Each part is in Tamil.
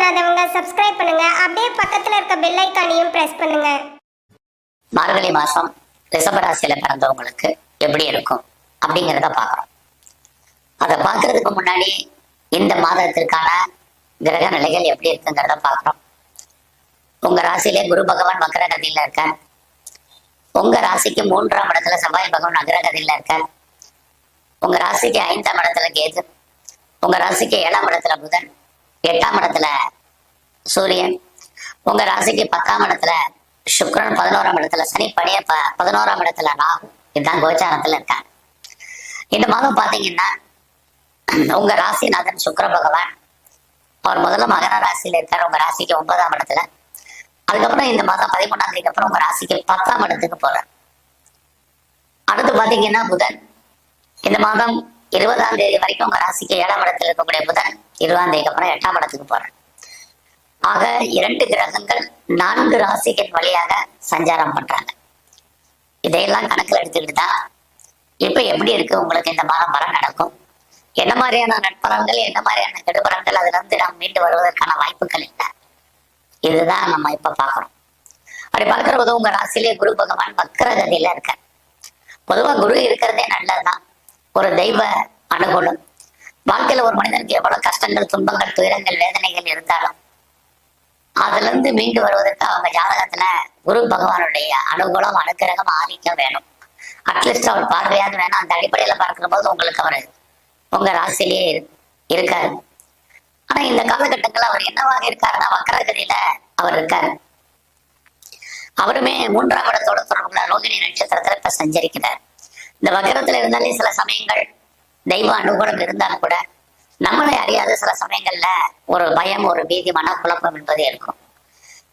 பண்ணாதவங்க சப்ஸ்கிரைப் பண்ணுங்க. அப்படியே பக்கத்துல இருக்க பெல் ஐகானையும் பிரஸ் பண்ணுங்க. மார்கழி மாசம் ரிஷபராசியில பிறந்தவங்களுக்கு எப்படி இருக்கும் அப்படிங்கிறத பார்க்குறோம். அதை பார்க்கறதுக்கு முன்னாடி இந்த மாதத்திற்கான கிரக நிலைகள் எப்படி இருக்குங்கிறத பார்க்குறோம். உங்க ராசியிலே குரு பகவான் வக்ரகதியில இருக்கார். உங்க ராசிக்கு 3ஆம் இடத்துல செவ்வாய் பகவான் அக்ரகதியில இருக்கார். உங்க ராசிக்கு 5ஆம் இடத்துல கேது, உங்க ராசிக்கு 7ஆம் இடத்துல புதன், 8ஆம் இடத்துல சூரியன், உங்க ராசிக்கு 10ஆம் இடத்துல சுக்கிரன், 11ஆம் இடத்துல சனி, 11ஆம் இடத்துல ராகு. இதுதான் கோச்சாரத்துல இருக்காங்க. இந்த மாதம் பாத்தீங்கன்னா உங்க ராசிநாதன் சுக்கிர பகவான் அவர் முதல்ல மகர ராசியில இருக்காரு. உங்க ராசிக்கு 9ஆம் இடத்துல. அதுக்கப்புறம் இந்த மாதம் 13ஆம் தேதிக்கு அப்புறம் உங்க ராசிக்கு 10ஆம் இடத்துக்கு போறார். அடுத்து பாத்தீங்கன்னா புதன் இந்த மாதம் 20ஆம் தேதி வரைக்கும் உங்க ராசிக்கு 7ஆம் இடத்துல இருக்கக்கூடிய புதன் 20ஆம் தேதிக்கு அப்புறம் 8ஆம் இடத்துக்கு போறார். ஆக 2 கிரகங்கள் 4 ராசிகள் வழியாக சஞ்சாரம் பண்றாங்க. இதையெல்லாம் கணக்கில் எடுத்துக்கிட்டு தான் இப்ப எப்படி இருக்கு உங்களுக்கு இந்த மாதம் பலன் நடக்கும், என்ன மாதிரியான நட்பலன்கள், என்ன மாதிரியான கெடுபலன்கள், அதுல இருந்து நாம் மீண்டு வருவதற்கான வாய்ப்புகள் என்ன, இதுதான் நம்ம இப்ப பாக்குறோம். அப்படி பார்க்கிற போது உங்க ராசியிலே குரு பகவான் வக்ரகதியில இருக்க. பொதுவா குரு இருக்கிறதே நல்லதுதான். ஒரு தெய்வ அனுகூலம். வாழ்க்கையில ஒரு மனிதனுக்கு எவ்வளவு கஷ்டங்கள், துன்பங்கள், துயரங்கள், வேதனைகள் இருந்தாலும் அதுல இருந்து மீண்டு வருவதற்கு அவங்க ஜாதகத்துல குரு பகவானுடைய அனுகூலம், அனுக்கிரகம், ஆதிக்கம் வேணும். அட்லீஸ்ட் அவர் பார்வையாக வேணும். அந்த அடிப்படையில பார்க்கிற போது உங்களுக்கு அவர் உங்க ராசியிலேயே இருக்காரு. ஆனா இந்த காலகட்டங்கள் அவர் என்னவாக இருக்காருன்னா வக்ரகதியில அவர் இருக்காரு. அவருமே 3ஆம் இடத்தோட தொடர்புள்ள ரோகிணி நட்சத்திரத்துல இப்ப சஞ்சரிக்கிறார். இந்த வக்ரத்துல இருந்தாலே சில சமயங்கள் தெய்வ அனுகூலம் இருந்தாலும் கூட நம்மளை அறியாத சில சமயங்கள்ல ஒரு பயம், ஒரு பீதி, மனக்குழப்பம் என்பது இருக்கும்.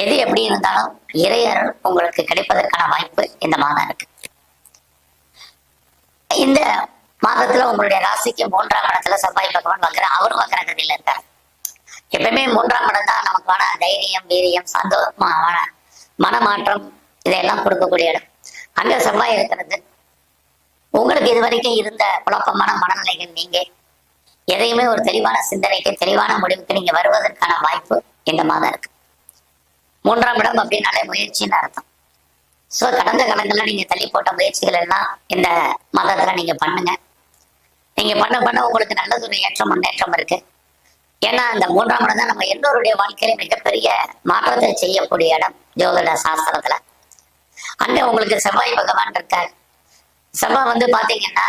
எது எப்படி இருந்தாலும் இறையருள் உங்களுக்கு கிடைப்பதற்கான வாய்ப்பு இந்த மாதம் இருக்கு. இந்த மாதத்துல உங்களுடைய ராசிக்கு 3ஆம் இடத்துல செவ்வாய் பகவான் அவரும் வக்ரகதியில இருக்கார். எப்பவுமே 3ஆம் இடம் தான் நமக்கான தைரியம், வீரியம், சந்தோஷமான மனமாற்றம் இதையெல்லாம் கொடுக்கக்கூடிய இடம். அங்க செவ்வாய் இருக்கிறது உங்களுக்கு இதுவரைக்கும் இருந்த குழப்பமான மனநிலைகள் நீங்க எதையுமே ஒரு தெளிவான சிந்தனைக்கு, தெளிவான முடிவுக்கு நீங்க வருவதற்கான வாய்ப்பு இந்த மாதம் இருக்கு. 3ஆம் இடம் அப்படின்னாலே முயற்சின்னு அர்த்தம். ஸோ கடந்த காலங்கள்ல நீங்க தள்ளி போட்ட முயற்சிகள் எல்லாம் இந்த மாதத்துல நீங்க பண்ணுங்க. நீங்க பண்ண உங்களுக்கு நல்லது ஒரு ஏற்றம், முன்னேற்றம் இருக்கு. ஏன்னா அந்த 3ஆம் இடம் தான் நம்ம எல்லோருடைய வாழ்க்கையில மிகப்பெரிய மாற்றத்தை செய்யக்கூடிய இடம் ஜோதிட சாஸ்திரத்துல. அங்க உங்களுக்கு செவ்வாய் பகவான் இருக்கார். செவ்வாய் பாத்தீங்கன்னா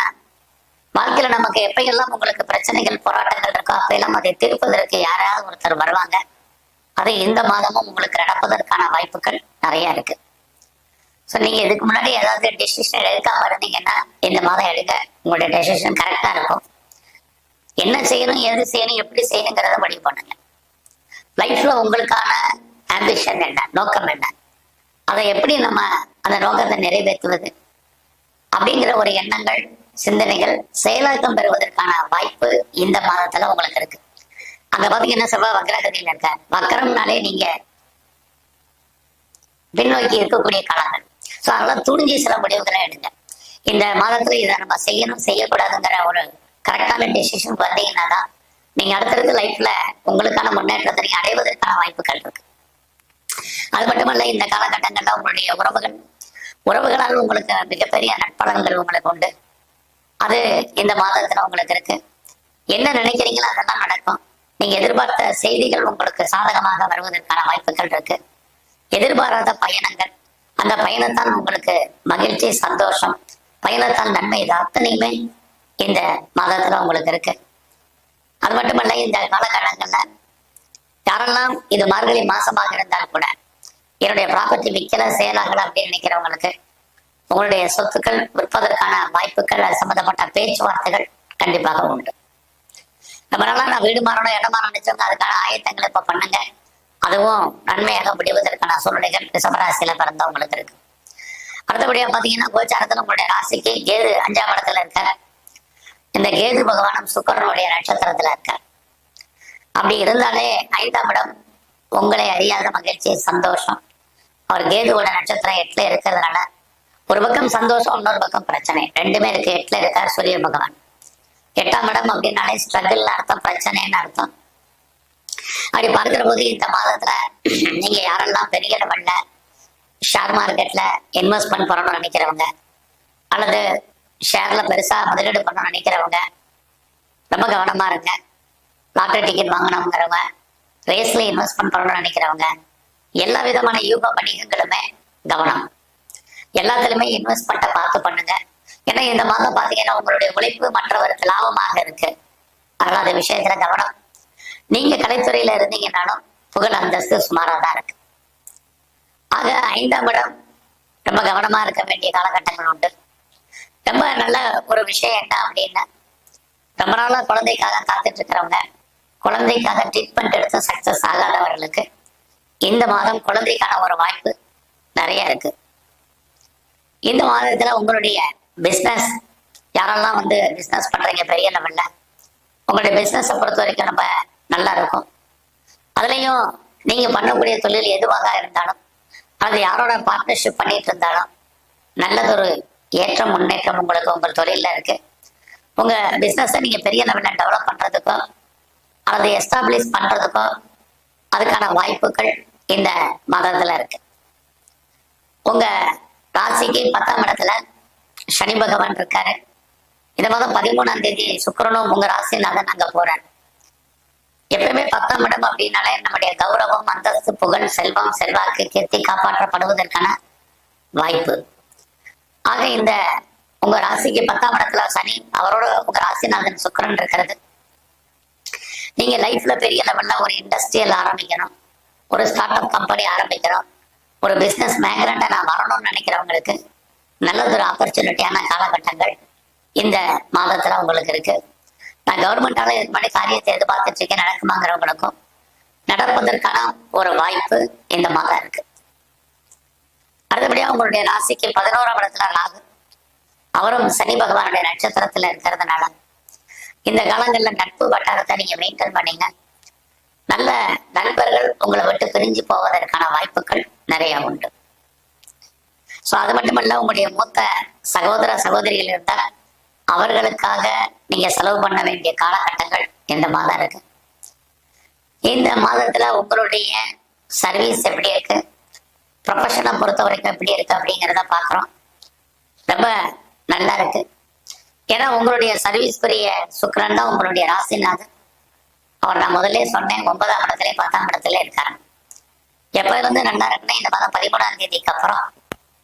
வாழ்க்கையில நமக்கு எப்பயெல்லாம் உங்களுக்கு பிரச்சனைகள், போராட்டங்கள் இருக்கோ அப்பெல்லாம் அதை தீர்ப்பதற்கு யாராவது ஒருத்தர் வருவாங்க. அது இந்த மாதமும் உங்களுக்கு நடப்பதற்கான வாய்ப்புகள் நிறைய இருக்கு. ஸோ நீங்க இதுக்கு முன்னாடி ஏதாவது டெசிஷன் எடுக்காம இருந்தீங்கன்னா இந்த மாதம் எடுங்க. உங்களுடைய டெசிஷன் கரெக்டா இருக்கும். என்ன செய்யணும், எது செய்யணும், எப்படி செய்யணுங்கிறத முடிவு பண்ணுங்க. லைஃப்ல உங்களுக்கான ஆம்பிஷன் என்ன, நோக்கம் என்ன, அதை எப்படி நம்ம அந்த நோக்கத்தை நிறைவேற்றுவது அப்படிங்கிற ஒரு எண்ணங்கள், சிந்தனைகள் செயலாக்கம் பெறுவதற்கான வாய்ப்பு இந்த மாதத்துல உங்களுக்கு இருக்கு. அங்க பாத்தீங்கன்னா செவ்வாய் வக்ரகதியில இருக்க. வக்ரம்னாலே நீங்க பின்னோக்கி இருக்கக்கூடிய காலங்கள். ஸோ அதெல்லாம் துணிஞ்சு சில முடிவுகளை எடுங்க. இந்த மாதத்துல இதை நம்ம செய்யணும், செய்யக்கூடாதுங்கிற ஒரு கரெக்டான டெசிஷன் வந்தீங்கன்னா தான் நீங்க அடுத்தடுத்த லைஃப்ல உங்களுக்கான முன்னேற்றத்தை நீங்க அடைவதற்கான வாய்ப்புகள் இருக்கு. அது மட்டுமல்ல, இந்த காலகட்டங்கள்ல உங்களுடைய உறவுகளால் உங்களுக்கு மிகப்பெரிய நட்பலன்கள் உங்களுக்கு உண்டு. அது இந்த மாதத்துல உங்களுக்கு இருக்கு. என்ன நினைக்கிறீங்களோ அதெல்லாம் நடக்கும். நீங்க எதிர்பார்த்த செய்திகள் உங்களுக்கு சாதகமாக வருவதற்கான வாய்ப்புகள் இருக்கு. எதிர்பாராத பயணங்கள், அந்த பயணத்தால் உங்களுக்கு மகிழ்ச்சி, சந்தோஷம், பயணத்தால் நன்மை, இது அத்தனையுமே இந்த மாதத்துல உங்களுக்கு இருக்கு. அது மட்டுமல்ல, இந்த காலகட்டங்கள்ல யாரெல்லாம் இது மார்கழி மாசமாக இருந்தாலும் கூட என்னுடைய ப்ராப்பர்ட்டி விற்கல, சேலாகல அப்படின்னு நினைக்கிறவங்களுக்கு உங்களுடைய சொத்துக்கள் விற்பதற்கான வாய்ப்புகள், அது சம்பந்தப்பட்ட பேச்சுவார்த்தைகள் கண்டிப்பாக உண்டு. நம்மளால நான் வீடு மாறணும், இடம் மாறணும் நினைச்சவங்க அதுக்கான ஆயத்தங்களை இப்ப பண்ணுங்க. அதுவும் நன்மையாக முடிவதற்கான சூழ்நிலைகள் ரிஷபராசியில பிறந்தவங்களுக்கு இருக்கு. அடுத்தபடியா பாத்தீங்கன்னா கோச்சாரத்துல உங்களுடைய ராசிக்கு கேது 5ஆம் இடத்துல இருக்கார். இந்த கேது பகவானும் சுக்கிரனுடைய நட்சத்திரத்துல இருக்கார். அப்படி இருந்தாலே 5ஆம் இடம் உங்களை அறியாத மகிழ்ச்சி, சந்தோஷம். அவர் கேதுவோட நட்சத்திரம் 8ல இருக்கிறதுனால ஒரு பக்கம் சந்தோஷம், இன்னொரு பக்கம் பிரச்சனை, ரெண்டுமே இருக்கு. 8ல இருக்கார் சூரிய பகவான். 8ஆம் இடம் அப்படின்னாலே ஸ்ட்ரகிள் அர்த்தம், பிரச்சனைன்னு அர்த்தம். அப்படி பார்க்கிற போது இந்த மாதத்துல நீங்க யாரெல்லாம் பெரிய லெவல்ல ஷேர் மார்க்கெட்ல இன்வெஸ்ட்மெண்ட் பண்ணணும்னு நினைக்கிறவங்க, அல்லது ஷேர்ல பெருசா முதலீடு பண்ணணும்னு நினைக்கிறவங்க ரொம்ப கவனமா இருங்க. லாட்டரி டிக்கெட் வாங்கணுங்கிறவங்க, ரேஸ்ல இன்வெஸ்ட்மெண்ட் பண்ணணும்னு நினைக்கிறவங்க, எல்லா விதமான யூக வணிகங்களுமே கவனம். எல்லாத்துலயுமே இன்வெஸ்ட்மெண்ட்டை பார்த்து பண்ணுங்க. ஏன்னா இந்த மாதம் பாத்தீங்கன்னா உங்களுடைய உழைப்பு மற்றவருக்கு லாபமாக இருக்கு. அதனால அந்த விஷயத்துல கவனம். நீங்க கலைத்துறையில இருந்தீங்கன்னாலும் புகழ் அந்தஸ்து சுமாராக தான் இருக்கு. ஆக 5ஆம் இடம் ரொம்ப கவனமா இருக்க வேண்டிய காலகட்டங்கள் உண்டு. ரொம்ப நல்ல ஒரு விஷயம் என்ன அப்படின்னா, ரொம்ப நாளா குழந்தைக்காக காத்துட்டு இருக்கிறவங்க, குழந்தைக்காக ட்ரீட்மெண்ட் எடுத்து சக்சஸ் ஆகாதவர்களுக்கு இந்த மாதம் குழந்தைக்கான ஒரு வாய்ப்பு நிறைய இருக்கு. இந்த மாதத்துல உங்களுடைய பிசினஸ், யாரெல்லாம் பிசினஸ் பண்றீங்க பெரிய லெவல்ல, உங்களுடைய பிசினஸை பொறுத்த வரைக்கும் ரொம்ப நல்லா இருக்கும். அதுலயும் நீங்க பண்ணக்கூடிய தொழில் எதுவாக இருந்தாலும், அது யாரோட பார்ட்னர்ஷிப் பண்ணிட்டு இருந்தாலும் நல்லதொரு ஏற்றம் முன்னேற்றம் உங்களுக்கு உங்கள் தொழில இருக்கு. உங்க பிசினஸை நீங்க பெரிய லெவல்ல டெவலப் பண்றதுக்கோ அல்லது எஸ்டாப்ளிஷ் பண்றதுக்கோ அதுக்கான வாய்ப்புகள் இந்த மாதத்துல இருக்கு. உங்க ராசிக்கு 10ஆம் இடத்துல சனி பகவான் இருக்காரு. இந்த மாதம் 13ஆம் தேதி சுக்கிரனும் உங்க ராசிநாதன் அங்க போறாரு. எப்பயுமே 10ஆம் இடம் அப்படின்னாலே நம்முடைய கௌரவம், அந்தஸ்து, புகழ், செல்வம், செல்வாக்கு, கீர்த்தி காப்பாற்றப்படுவதற்கான வாய்ப்பு. ஆக இந்த உங்க ராசிக்கு 10ஆம் இடத்துல சனி, அவரோட உங்க ராசிநாதன் சுக்கிரன் இருக்கிறது. நீங்க லைஃப்ல பெரிய லெவல்ல ஒரு இண்டஸ்ட்ரியல் ஆரம்பிக்கணும், ஒரு ஸ்டார்ட் அப் கம்பெனி ஆரம்பிக்கணும், ஒரு பிசினஸ் மேக்னட்டா நான் வரணும்னு நினைக்கிறவங்களுக்கு நல்லதொரு ஆப்பர்ச்சுனிட்டியான காலகட்டங்கள் இந்த மாதத்துல உங்களுக்கு இருக்கு. நான் கவர்மெண்டால இது மாதிரி காரியத்தை எதிர்பார்த்துட்டு இருக்கேன், நடக்குமாங்கிறவங்களுக்கும் நடப்பதற்கான ஒரு வாய்ப்பு இந்த மாதம் இருக்கு. அடுத்தபடியா உங்களுடைய ராசிக்கு 11ஆம் இடத்துல ராகு, அவரும் சனி பகவானுடைய நட்சத்திரத்துல இருக்கிறதுனால இந்த காலங்கள்ல நட்பு வட்டாரத்தை நீங்க மெயின்டைன் பண்ணீங்க. நல்ல நண்பர்கள் உங்களை விட்டு பிரிஞ்சு போவதற்கான வாய்ப்புகள் நிறைய உண்டு. ஸோ அது மட்டுமல்ல, உங்களுடைய மூத்த சகோதர சகோதரிகள் இருந்தால் அவர்களுக்காக நீங்க செலவு பண்ண வேண்டிய காலகட்டங்கள் இந்த மாதம் இருக்கு. இந்த மாதத்துல உங்களுடைய சர்வீஸ் எப்படி இருக்கு, ப்ரொஃபஷனை பொறுத்த வரைக்கும் எப்படி இருக்கு அப்படிங்கிறத பார்க்குறோம். ரொம்ப நல்லா இருக்கு. ஏன்னா உங்களுடைய சர்வீஸ்க்குரிய சுக்கிரன் தான் உங்களுடைய ராசிநாதன். அவர் நான் முதல்ல சொன்னேன் 9ஆம் இடத்துல 10ஆம் இடத்துல இருக்காரு. எப்ப இருந்து நல்லா இருக்குன்னா இந்த மாதம் 13ஆம் தேதிக்கு அப்புறம்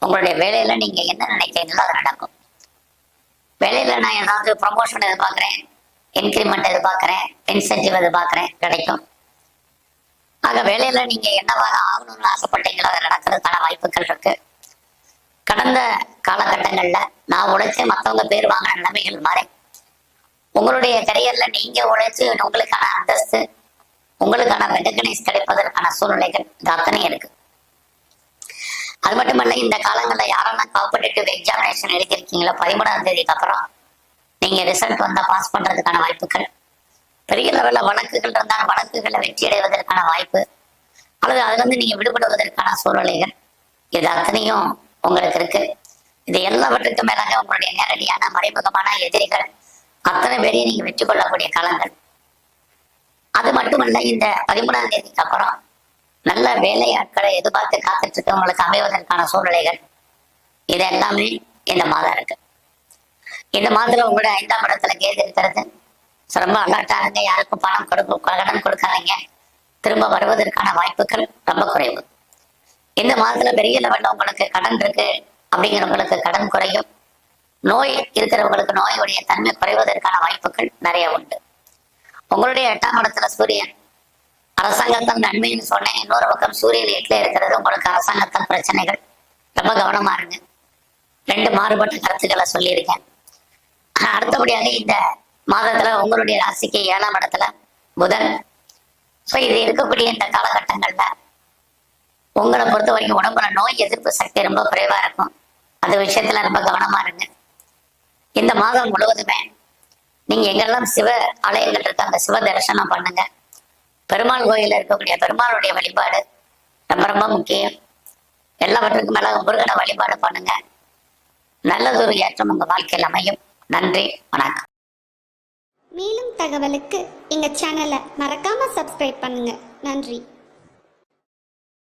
உங்களுடைய வேலையில நீங்க என்ன நினைக்கிறீங்களோ அது நடக்கும். வேலையில நான் ஏதாவது ப்ரொமோஷன் எதிர்பார்க்கிறேன், இன்கிரிமெண்ட் எதிர்பார்க்கிறேன், இன்சென்டிவ் எதிர்பார்க்கிறேன், கிடைக்கும். ஆக வேலையில நீங்க என்னவாக ஆகணும்னு ஆசைப்பட்டீங்களோ அது நடக்கிறதுக்கான வாய்ப்புகள் இருக்கு. கடந்த காலகட்டங்கள்ல நான் உழைச்சு மற்றவங்க பேர் வாங்கின நிலைமைகள் மாறி உங்களுடைய கரியர்ல நீங்க உழைச்சு உங்களுக்கான அந்தஸ்து, உங்களுக்கான ரெகக்னைஸ் கிடைப்பதற்கான சூழ்நிலைகள் இது அத்தனையும் இருக்கு. அது மட்டுமல்ல, இந்த காலங்களில் யாரெல்லாம் காம்படிட்டிவ் எக்ஸாமினேஷன் எழுதியிருக்கீங்களோ 13ஆம் தேதிக்கு அப்புறம் நீங்க ரிசல்ட் வந்தா பாஸ் பண்றதுக்கான வாய்ப்புகள், பெரிய லெவல்ல வழக்குகள் இருந்தால் வழக்குகளை வெற்றி அடைவதற்கான வாய்ப்பு, அல்லது அதுல இருந்து நீங்க விடுபடுவதற்கான சூழ்நிலைகள் இது அத்தனையும் உங்களுக்கு இருக்கு. இது எல்லாவற்றுக்கும் மேலாக உங்களுடைய நேரடியான மறைமுகமான எதிரிகள் அத்தனை பேரையும் நீங்க வெற்றி கொள்ளக்கூடிய காலங்கள். அது மட்டுமல்ல, இந்த 13ஆம் தேதிக்கு அப்புறம் நல்ல வேலையாட்களை எதிர்பார்த்து காத்துட்டு இருக்கவங்களுக்கு அமைவதற்கான சூழ்நிலைகள் இது எல்லாமே இந்த மாதம் இருக்கு. இந்த மாதத்துல உங்களுடைய 5ஆம் இடத்துல கேது இருக்கிறது. ரொம்ப அலர்ட்டாருங்க, யாருக்கும் பணம் கடன் கொடுக்காதீங்க, திரும்ப வருவதற்கான வாய்ப்புகள் ரொம்ப குறைவு. இந்த மாதத்துல பெரிய லெவல்ல உங்களுக்கு கடன் இருக்கு அப்படிங்கிறவங்களுக்கு கடன் குறையும். நோய் இருக்கிறவங்களுக்கு நோயுடைய தன்மை குறைவதற்கான வாய்ப்புகள் நிறைய உண்டு. உங்களுடைய 8ஆம் இடத்துல சூரியன், அரசாங்கத்தால் நன்மைன்னு சொன்னேன். இன்னொரு பக்கம் சூரியன் 8ல இருக்கிறது, உங்களுக்கு அரசாங்கத்தால் பிரச்சனைகள். ரொம்ப கவனமா இருங்க. 2 மாறுபட்ட கருத்துக்களை சொல்லியிருக்கேன். அடுத்தபடியாக இந்த மாதத்துல உங்களுடைய ராசிக்கு 7ஆம் இடத்துல புதன். ஸோ இது இருக்கக்கூடிய இந்த காலகட்டங்கள்ல உங்களை பொறுத்த வரைக்கும் உடம்புல நோய் எதிர்ப்பு சக்தி ரொம்ப குறைவா இருக்கும். அந்த விஷயத்துல ரொம்ப கவனமா இருங்க. இந்த மாதம் முழுவதுமே நீங்க எங்கெல்லாம் சிவ ஆலயங்கள் இருக்கு அந்த சிவ தரிசனம் பண்ணுங்க. பெருமாள் கோயில இருக்கக்கூடிய பெருமாளுடைய வழிபாடு ரொம்ப ரொம்ப முக்கியம். எல்லாவற்றுக்கும் மேல முருகனை வழிபாடு பண்ணுங்க. நல்லதொரு ஏற்றம் உங்க வாழ்க்கையில் அமையும். நன்றி, வணக்கம். மேலும் தகவலுக்கு எங்கள் சேனலை மறக்காமல் சப்ஸ்கிரைப் பண்ணுங்கள். நன்றி.